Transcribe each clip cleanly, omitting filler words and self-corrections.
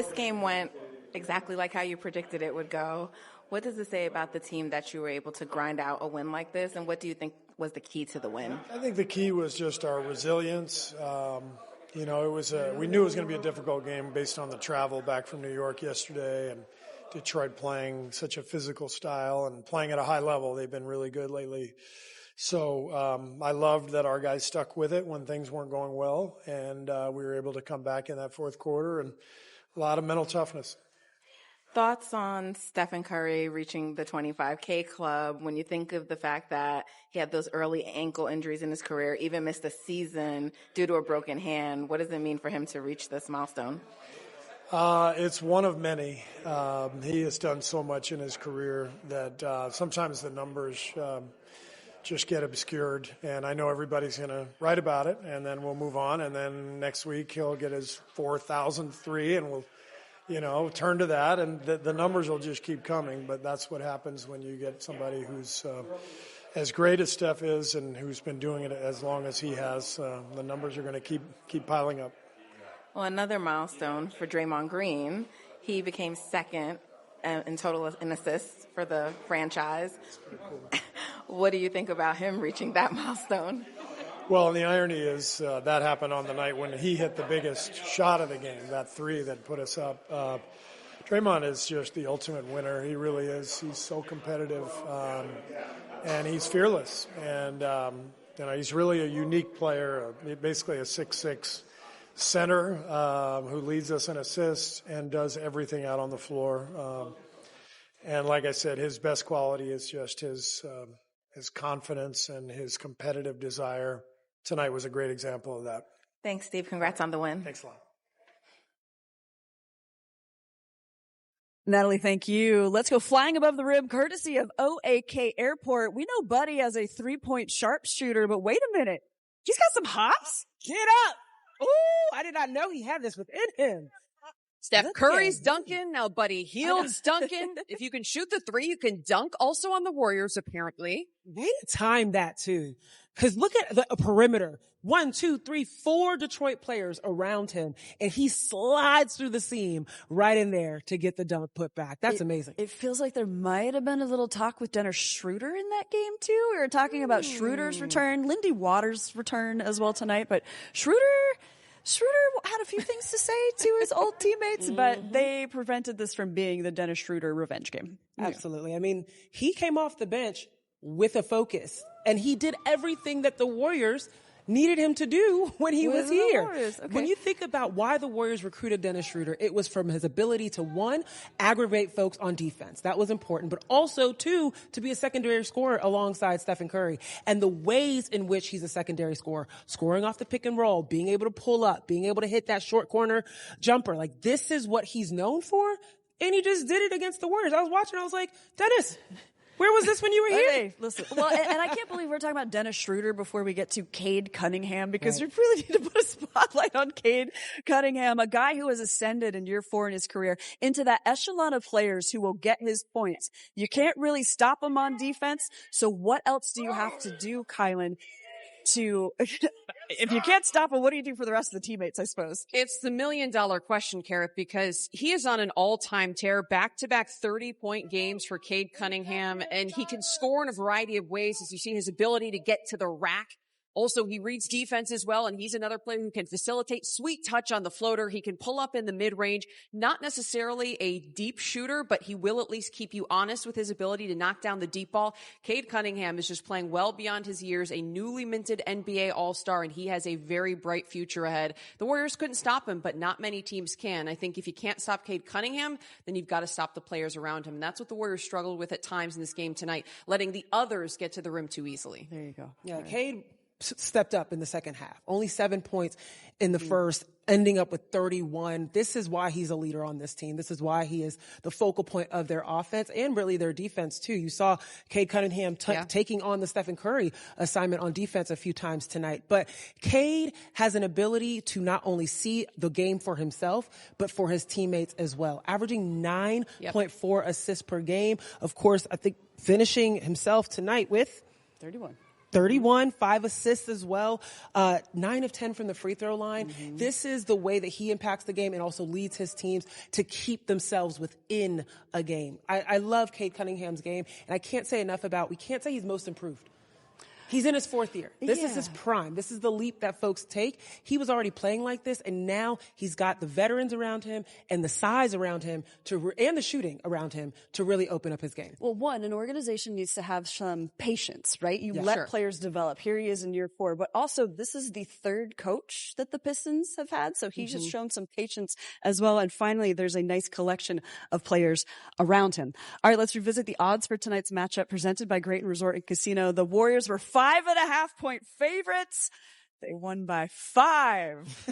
This game went exactly like how you predicted it would go. What does it say about the team that you were able to grind out a win like this, and what do you think was the key to the win? I think the key was just our resilience. We knew it was going to be a difficult game based on the travel back from New York yesterday and Detroit playing such a physical style and playing at a high level. They've been really good lately. So I loved that our guys stuck with it when things weren't going well, and we were able to come back in that fourth quarter, and a lot of mental toughness. Thoughts on Stephen Curry reaching the 25K club when you think of the fact that he had those early ankle injuries in his career, even missed a season due to a broken hand? What does it mean for him to reach this milestone? It's one of many. He has done so much in his career that sometimes the numbers just get obscured. And I know everybody's going to write about it, and then we'll move on. And then next week he'll get his 4,003, and we'll turn to that, and the numbers will just keep coming. But that's what happens when you get somebody who's as great as Steph is and who's been doing it as long as he has. The numbers are going to keep piling up. Well, another milestone for Draymond Green. He became second in total in assists for the franchise. What do you think about him reaching that milestone? Well, the irony is that happened on the night when he hit the biggest shot of the game, that three that put us up. Draymond is just the ultimate winner. He really is. He's so competitive, and he's fearless. And he's really a unique player, basically a 6'6" center who leads us in assists and does everything out on the floor. And like I said, his best quality is just his confidence and his competitive desire. Tonight was a great example of that. Thanks, Steve. Congrats on the win. Thanks a lot. Natalie, thank you. Let's go flying above the rim, courtesy of OAK Airport. We know Buddy as a three-point sharpshooter, but wait a minute. He's got some hops. Get up. Ooh, I did not know he had this within him. Steph Curry's dunking. Now Buddy Hield's dunking. If you can shoot the three, you can dunk also on the Warriors, apparently. Way to time that, too. Because look at the perimeter. 1, 2, 3, 4 Detroit players around him, and he slides through the seam right in there to get the dunk put back. That's amazing. It feels like there might have been a little talk with Dennis Schroeder in that game, too. We were talking about Schroeder's return, Lindy Waters' return as well tonight, but Schroeder had a few things to say to his old teammates, but they prevented this from being the Dennis Schroeder revenge game. Absolutely. I mean, he came off the bench with a focus, and he did everything that the Warriors needed him to do when he was here. Okay. When you think about why the Warriors recruited Dennis Schroeder, it was from his ability to, one, aggravate folks on defense. That was important. But also, two, to be a secondary scorer alongside Stephen Curry. And the ways in which he's a secondary scorer, scoring off the pick and roll, being able to pull up, being able to hit that short corner jumper. Like, this is what he's known for. And he just did it against the Warriors. I was watching, I was like, Dennis, where was this when you were here? Hey, listen. Well, and I can't believe we're talking about Dennis Schroeder before we get to Cade Cunningham, because we really need to put a spotlight on Cade Cunningham, a guy who has ascended in year 4 in his career into that echelon of players who will get his points. You can't really stop him on defense. So what else do you have to do, Kylan, if you can't stop him, what do you do for the rest of the teammates, I suppose? It's the $1 million question, Carrot, because he is on an all-time tear, back-to-back 30-point games for Cade Cunningham, and he can score in a variety of ways, as you see his ability to get to the rack. Also, he reads defense as well, and he's another player who can facilitate, sweet touch on the floater. He can pull up in the mid-range. Not necessarily a deep shooter, but he will at least keep you honest with his ability to knock down the deep ball. Cade Cunningham is just playing well beyond his years, a newly minted NBA All-Star, and he has a very bright future ahead. The Warriors couldn't stop him, but not many teams can. I think if you can't stop Cade Cunningham, then you've got to stop the players around him. And that's what the Warriors struggled with at times in this game tonight, letting the others get to the rim too easily. There you go. Yeah, Cade stepped up in the second half. Only 7 points in the first, ending up with 31. This is why he's a leader on this team. This is why he is the focal point of their offense and really their defense, too. You saw Cade Cunningham taking on the Stephen Curry assignment on defense a few times tonight. But Cade has an ability to not only see the game for himself, but for his teammates as well. Averaging 9.4 assists per game. Of course, I think finishing himself tonight with 31. 31, 5 assists as well, 9 of 10 from the free throw line. Mm-hmm. This is the way that he impacts the game and also leads his teams to keep themselves within a game. I love Cade Cunningham's game, and I can't say enough we can't say he's most improved. He's in his 4th year. This is his prime. This is the leap that folks take. He was already playing like this, and now he's got the veterans around him and the size around him and the shooting around him to really open up his game. Well, one, an organization needs to have some patience, right? You let players develop. Here he is in year 4, but also this is the 3rd coach that the Pistons have had, so he's just shown some patience as well. And finally, there's a nice collection of players around him. All right, let's revisit the odds for tonight's matchup presented by Grayton Resort and Casino. The Warriors were 5.5-point favorites. They won by 5.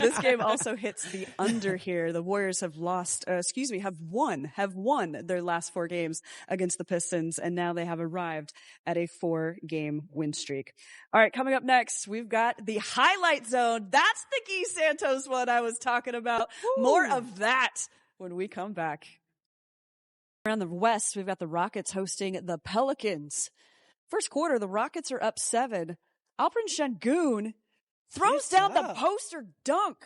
This game also hits the under here. The Warriors have won their last 4 games against the Pistons, and now they have arrived at a 4-game win streak. All right, coming up next, we've got the highlight zone. That's the Gui Santos one I was talking about. Woo. More of that when we come back. Around the West, we've got the Rockets hosting the Pelicans. First quarter, the Rockets are up 7. Alperen Sengun throws down the poster dunk.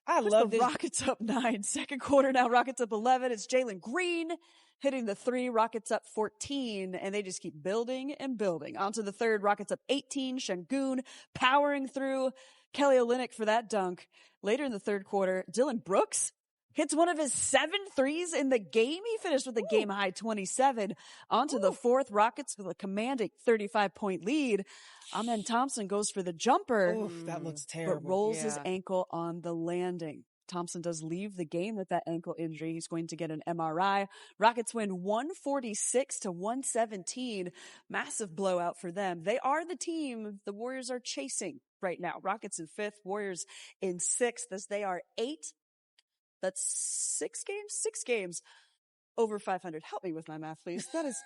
I love the Rockets up 9. Second quarter now, Rockets up 11. It's Jalen Green hitting the 3. Rockets up 14, and they just keep building and building. On to the third, Rockets up 18. Sengun powering through Kelly Olynyk for that dunk. Later in the third quarter, Dylan Brooks hits one of his 7 threes in the game. He finished with a game-high 27. On to the fourth, Rockets with a commanding 35-point lead. Amen Thompson goes for the jumper. Oof, that looks terrible. But rolls his ankle on the landing. Thompson does leave the game with that ankle injury. He's going to get an MRI. Rockets win 146-117. Massive blowout for them. They are the team the Warriors are chasing right now. Rockets in 5th, Warriors in 6th, as they are 8. That's 6 games over 500. Help me with my math, please. That's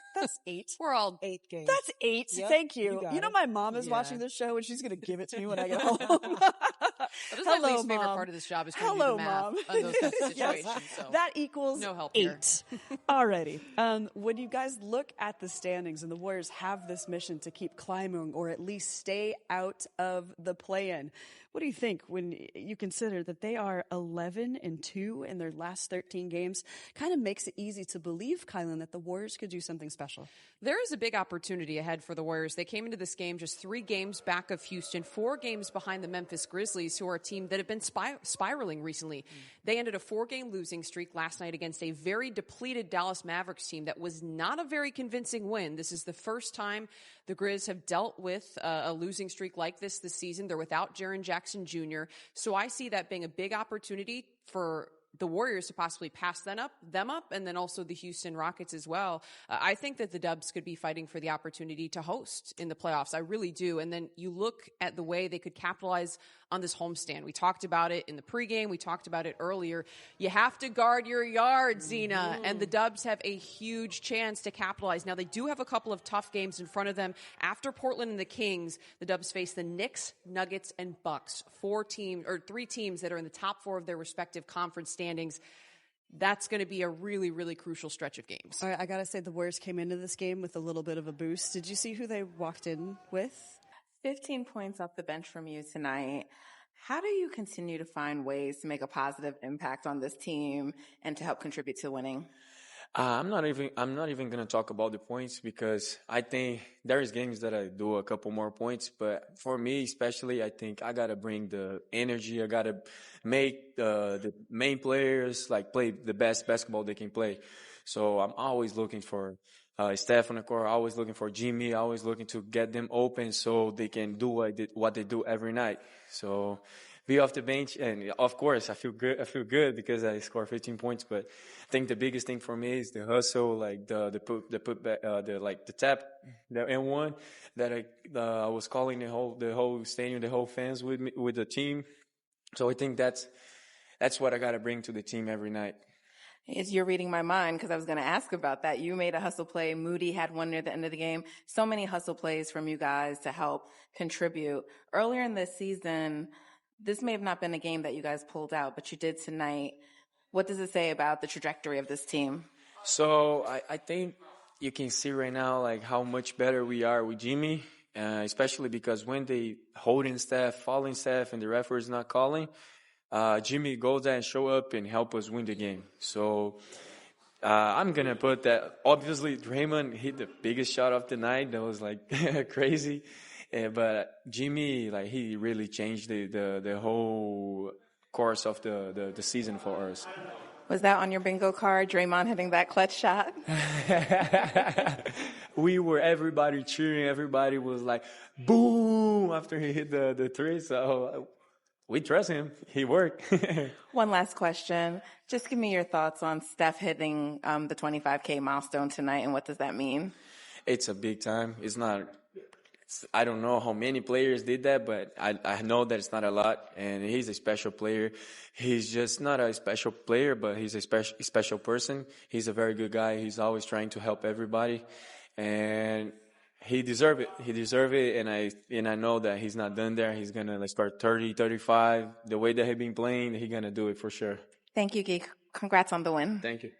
8. We're all 8 games. That's 8. Yep, Thank you. You know, my mom is watching this show and she's going to give it to me when I get home. That is my least favorite part of this job is trying to do the math Mom. on those kinds of situations. So. That equals no help 8. here. Alrighty. When you guys look at the standings and the Warriors have this mission to keep climbing or at least stay out of the play-in, what do you think when you consider that they are 11-2 in their last 13 games? Kind of makes it easy to believe, Kylan, that the Warriors could do something special. There is a big opportunity ahead for the Warriors. They came into this game just 3 games back of Houston, 4 games behind the Memphis Grizzlies, who are a team that have been spiraling recently. They ended a 4-game losing streak last night against a very depleted Dallas Mavericks team that was not a very convincing win. This is the first time the Grizz have dealt with a losing streak like this season. They're without Jaren Jackson Jr., so I see that being a big opportunity for the Warriors to possibly pass them up, and then also the Houston Rockets as well. I think that the Dubs could be fighting for the opportunity to host in the playoffs. I really do. And then you look at the way they could capitalize on this homestand. We talked about it in the pregame. We talked about it earlier. You have to guard your yard, Zena, and the Dubs have a huge chance to capitalize. Now, they do have a couple of tough games in front of them. After Portland and the Kings, the Dubs face the Knicks, Nuggets, and Bucks. 3 teams that are in the top 4 of their respective conference standings. That's going to be a really, really crucial stretch of games. All right, I got to say the Warriors came into this game with a little bit of a boost. Did you see who they walked in with? 15 points off the bench from you tonight. How do you continue to find ways to make a positive impact on this team and to help contribute to winning? I'm not even going to talk about the points because I think there's games that I do a couple more points, but for me especially, I think I got to bring the energy. I got to make the main players like play the best basketball they can play. So I'm always looking for Steph on the court, always looking for Jimmy, always looking to get them open so they can do what they do every night. So be off the bench, and of course I feel good because I score 15 points. But I think the biggest thing for me is the hustle, like the tap, the N1 that I was calling the whole stadium, the whole fans with me, with the team. So I think that's what I got to bring to the team every night. You're reading my mind because I was going to ask about that. You made a hustle play. Moody had one near the end of the game. So many hustle plays from you guys to help contribute. Earlier in this season, this may have not been a game that you guys pulled out, but you did tonight. What does it say about the trajectory of this team? So I think you can see right now like how much better we are with Jimmy. especially because when they holding Steph, fouling Steph, and the referee is not calling, Jimmy goes there and show up and help us win the game. So I'm going to put that. Obviously, Draymond hit the biggest shot of the night. That was like crazy. But Jimmy, like, he really changed the whole course of the season for us. Was that on your bingo card, Draymond hitting that clutch shot? Everybody cheering. Everybody was like, boom, after he hit the three. So we trust him. He worked. One last question. Just give me your thoughts on Steph hitting the 25K milestone tonight, and what does that mean? It's a big time. I don't know how many players did that, but I know that it's not a lot, and he's a special player. He's just not a special player, but he's a special person. He's a very good guy. He's always trying to help everybody, and he deserves it. He deserves it, and I know that he's not done there. He's going to start 30, 35. The way that he's been playing, he's going to do it for sure. Thank you, Gui. Congrats on the win. Thank you.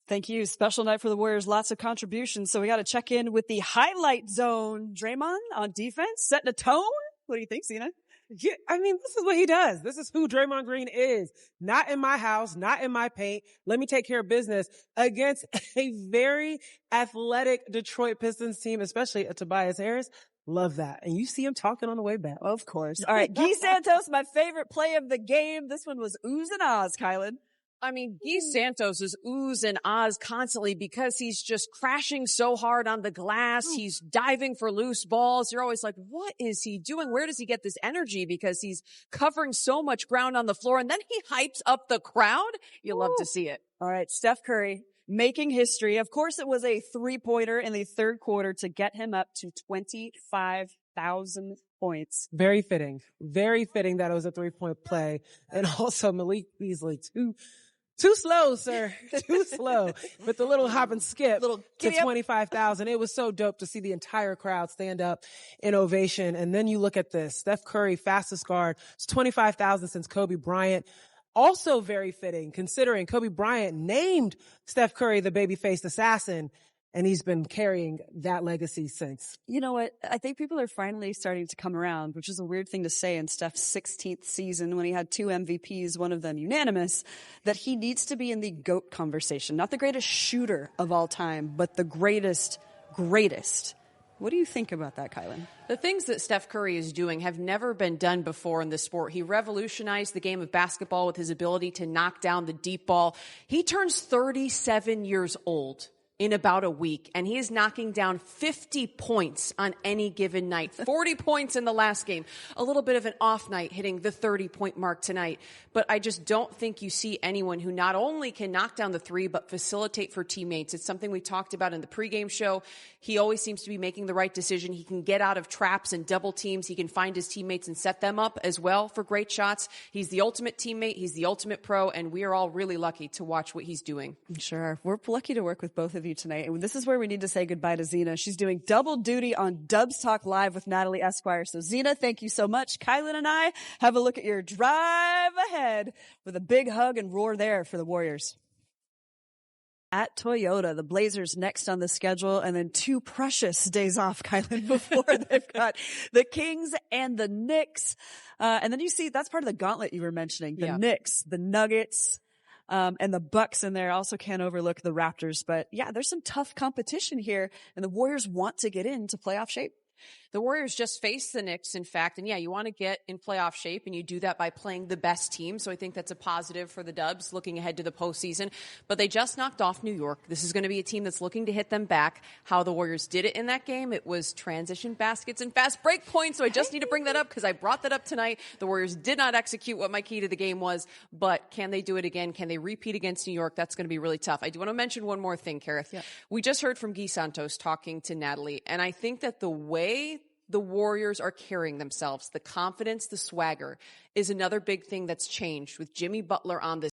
Thank you. Special night for the Warriors. Lots of contributions. So we got to check in with the highlight zone. Draymond on defense, setting a tone. What do you think, Zena? Yeah, I mean, this is what he does. This is who Draymond Green is. Not in my house, not in my paint. Let me take care of business against a very athletic Detroit Pistons team, especially a Tobias Harris. Love that. And you see him talking on the way back. Of course. All right. Gui Santos, my favorite play of the game. This one was oohs and ahs, Kylan. I mean, Gui Santos is oohs and ahs constantly because he's just crashing so hard on the glass. He's diving for loose balls. You're always like, what is he doing? Where does he get this energy? Because he's covering so much ground on the floor, and then he hypes up the crowd. You love to see it. All right. Steph Curry making history. Of course, it was a 3-pointer in the third quarter to get him up to 25,000 points. Very fitting. Very fitting that it was a 3-point play. And also Malik Beasley, too slow, sir. Too slow. With the little hop and skip to 25,000. It was so dope to see the entire crowd stand up in ovation. And then you look at this. Steph Curry, fastest guard. It's 25,000 since Kobe Bryant. Also very fitting, considering Kobe Bryant named Steph Curry the baby-faced assassin. And he's been carrying that legacy since. You know what? I think people are finally starting to come around, which is a weird thing to say in Steph's 16th season when he had 2 MVPs, one of them unanimous, that he needs to be in the GOAT conversation. Not the greatest shooter of all time, but the greatest. What do you think about that, Kylan? The things that Steph Curry is doing have never been done before in this sport. He revolutionized the game of basketball with his ability to knock down the deep ball. He turns 37 years old in about a week, and he is knocking down 50 points on any given night. 40 points in the last game. A little bit of an off night, hitting the 30-point mark tonight. But I just don't think you see anyone who not only can knock down the three, but facilitate for teammates. It's something we talked about in the pregame show. He always seems to be making the right decision. He can get out of traps and double teams. He can find his teammates and set them up as well for great shots. He's the ultimate teammate. He's the ultimate pro, and we are all really lucky to watch what he's doing. Sure. We're lucky to work with both of you tonight. And this is where we need to say goodbye to Zena. She's doing double duty on Dubs Talk Live with Natalie Esquire. So Zena, thank you so much. Kylan and I have a look at your drive ahead with a big hug and roar there for the Warriors. At Toyota, the Blazers next on the schedule, and then 2 precious days off, Kylan, before they've got the Kings and the Knicks. And then you see, that's part of the gauntlet you were mentioning, the Knicks, the Nuggets, and the Bucks in there. Also can't overlook the Raptors. But yeah, there's some tough competition here, and the Warriors want to get into playoff shape. The Warriors just faced the Knicks, in fact, and yeah, you want to get in playoff shape, and you do that by playing the best team, so I think that's a positive for the Dubs looking ahead to the postseason, but they just knocked off New York. This is going to be a team that's looking to hit them back. How the Warriors did it in that game, it was transition baskets and fast break points, so I just need to bring that up because I brought that up tonight. The Warriors did not execute what my key to the game was, but can they do it again? Can they repeat against New York? That's going to be really tough. I do want to mention one more thing, Kareth. Yeah. We just heard from Gui Santos talking to Natalie, and I think that the way the Warriors are carrying themselves, the confidence, the swagger, is another big thing that's changed with Jimmy Butler on this